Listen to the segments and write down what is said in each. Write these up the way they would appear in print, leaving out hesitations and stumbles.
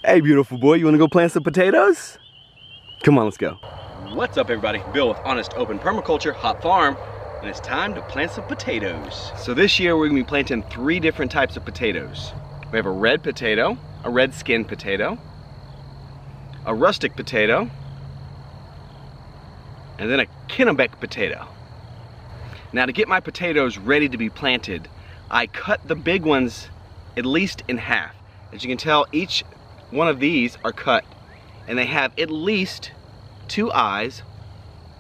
Hey, beautiful boy, you wanna go plant some potatoes? Come on, let's go. What's up, everybody? Bill with Honest Open Permaculture, Hot Farm, and it's time to plant some potatoes. So this year we're gonna be planting 3 different types of potatoes. We have a red potato, a red skin potato, a rustic potato, and then a Kennebec potato. Now, to get my potatoes ready to be planted, I cut the big ones at least in half. As you can tell, each one of these are cut, and they have at least 2 eyes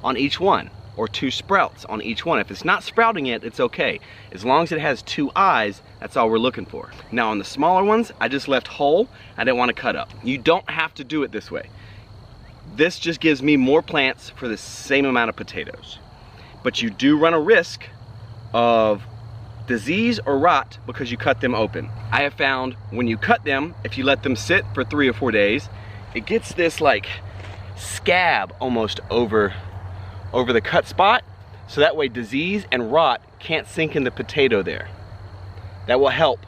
on each one, or 2 sprouts on each one. If it's not sprouting yet, it's okay. As long as it has 2 eyes, that's all we're looking for. Now, on the smaller ones, I just left whole. I didn't want to cut up. You don't have to do it this way. This just gives me more plants for the same amount of potatoes. But you do run a risk of disease or rot because you cut them open. I have found when you cut them, if you let them sit for 3 or 4 days, it gets this like scab almost over the cut spot, so that way disease and rot can't sink in the potato there. That will help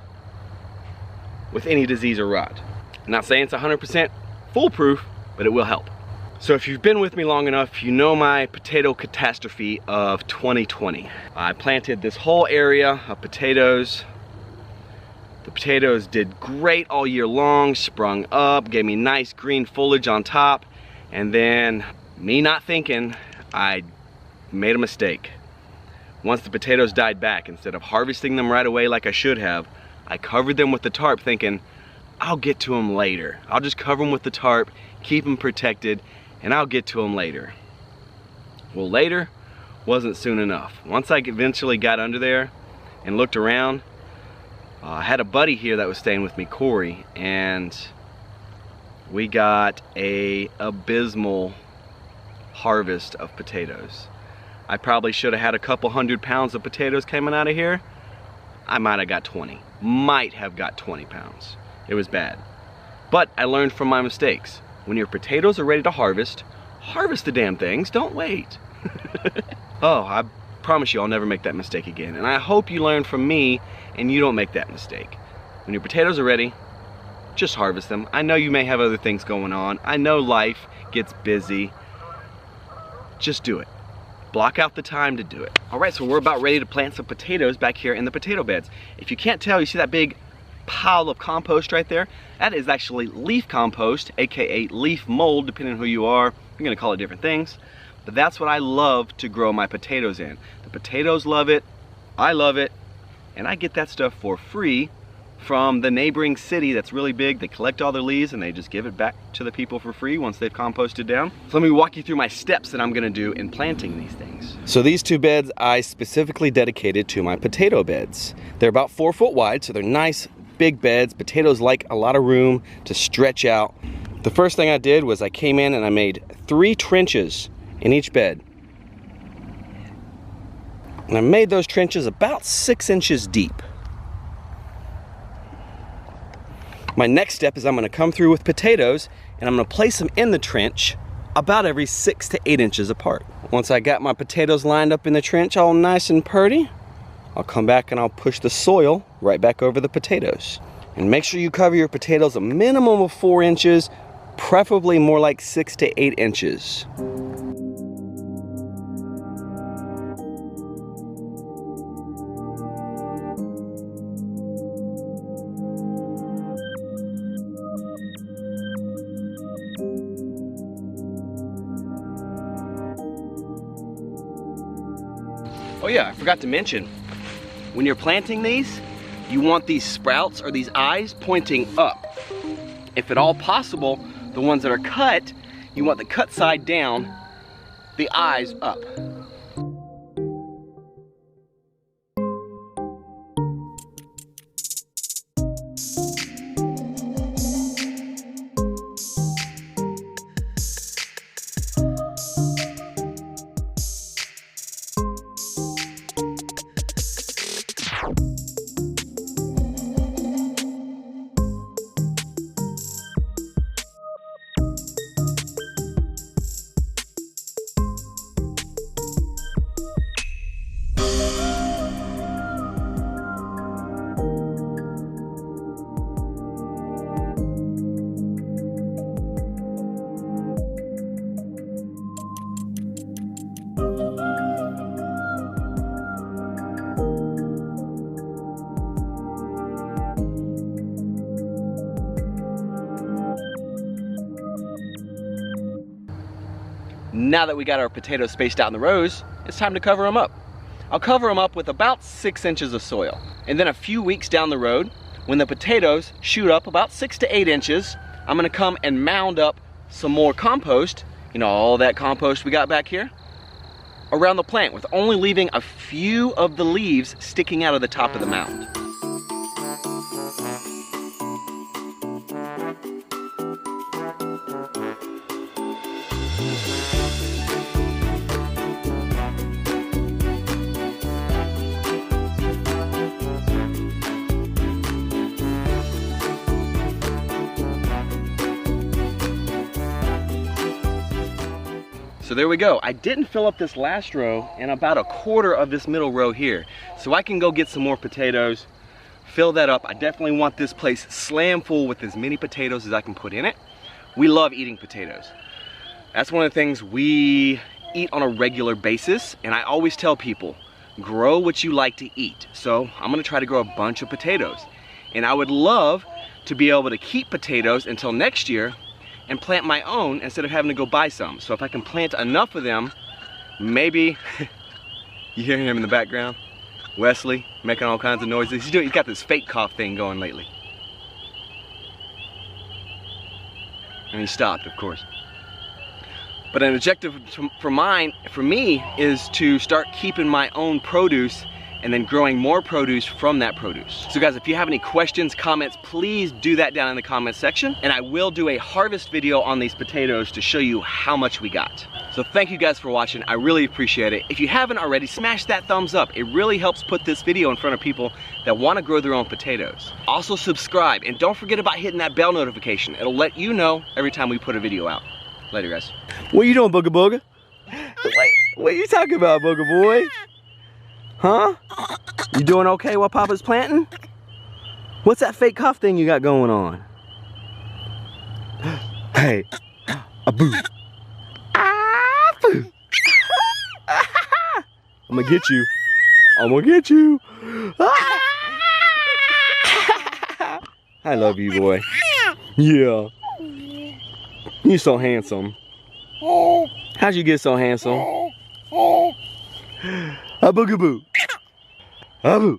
with any disease or rot. I'm not saying it's 100% foolproof, but it will help. So if you've been with me long enough, you know my potato catastrophe of 2020. I planted this whole area of potatoes. The potatoes did great all year long, sprung up, gave me nice green foliage on top, and then me not thinking, I made a mistake. Once the potatoes died back, instead of harvesting them right away like I should have, I covered them with the tarp thinking, I'll get to them later. I'll just cover them with the tarp, keep them protected, and I'll get to them later. Well, later wasn't soon enough. Once I eventually got under there and looked around, I had a buddy here that was staying with me, Corey, and we got a abysmal harvest of potatoes. I probably should have had a couple 100 pounds of potatoes coming out of here. I might have got 20. Might have got 20 pounds. It was bad. But I learned from my mistakes. When your potatoes are ready to harvest, harvest the damn things, don't wait. Oh, I promise you I'll never make that mistake again. And I hope you learn from me and you don't make that mistake. When your potatoes are ready, just harvest them. I know you may have other things going on. I know life gets busy. Just do it. Block out the time to do it. All right, so we're about ready to plant some potatoes back here in the potato beds. If you can't tell, you see that big pile of compost right there? That is actually leaf compost, aka leaf mold, depending on who you are. You're gonna call it different things. But that's what I love to grow my potatoes in. The potatoes love it, I love it, and I get that stuff for free from the neighboring city that's really big. They collect all their leaves and they just give it back to the people for free once they've composted down. So let me walk you through my steps that I'm gonna do in planting these things. So these 2 beds I specifically dedicated to my potato beds. They're about 4 foot wide, so they're nice big beds. Potatoes like a lot of room to stretch out. The first thing I did was I came in and I made 3 trenches in each bed. And I made those trenches about 6 inches deep. My next step is I'm gonna come through with potatoes and I'm gonna place them in the trench about every 6 to 8 inches apart. Once I got my potatoes lined up in the trench all nice and pretty, I'll come back and I'll push the soil right back over the potatoes. And make sure you cover your potatoes a minimum of 4 inches, preferably more like 6 to 8 inches. Oh yeah, I forgot to mention, when you're planting these, you want these sprouts or these eyes pointing up. If at all possible, the ones that are cut, you want the cut side down, the eyes up. Now that we got our potatoes spaced out in the rows, it's time to cover them up. I'll cover them up with about 6 inches of soil. And then a few weeks down the road, when the potatoes shoot up about 6 to 8 inches, I'm gonna come and mound up some more compost, you know, all that compost we got back here, around the plant, with only leaving a few of the leaves sticking out of the top of the mound. So there we go. I didn't fill up this last row and about a quarter of this middle row here. So I can go get some more potatoes, fill that up. I definitely want this place slam full with as many potatoes as I can put in it. We love eating potatoes. That's one of the things we eat on a regular basis, and I always tell people, grow what you like to eat. So I'm gonna try to grow a bunch of potatoes. And I would love to be able to keep potatoes until next year and plant my own instead of having to go buy some. So if I can plant enough of them, maybe, you hear him in the background? Wesley making all kinds of noises. He's got this fake cough thing going lately. And he stopped, of course. But an objective for me is to start keeping my own produce and then growing more produce from that produce. So guys, if you have any questions, comments, please do that down in the comments section. And I will do a harvest video on these potatoes to show you how much we got. So thank you guys for watching. I really appreciate it. If you haven't already, smash that thumbs up. It really helps put this video in front of people that want to grow their own potatoes. Also subscribe, and don't forget about hitting that bell notification. It'll let you know every time we put a video out. Later, guys. What you doing, Booger Booger? What are you talking about, Booger Boy? Huh? You doing okay while Papa's planting? What's that fake cough thing you got going on? Hey, a boo. I'm gonna get you. I'm gonna get you. I love you, boy. Yeah. You're so handsome. How'd you get so handsome? A boogaboo. A boo.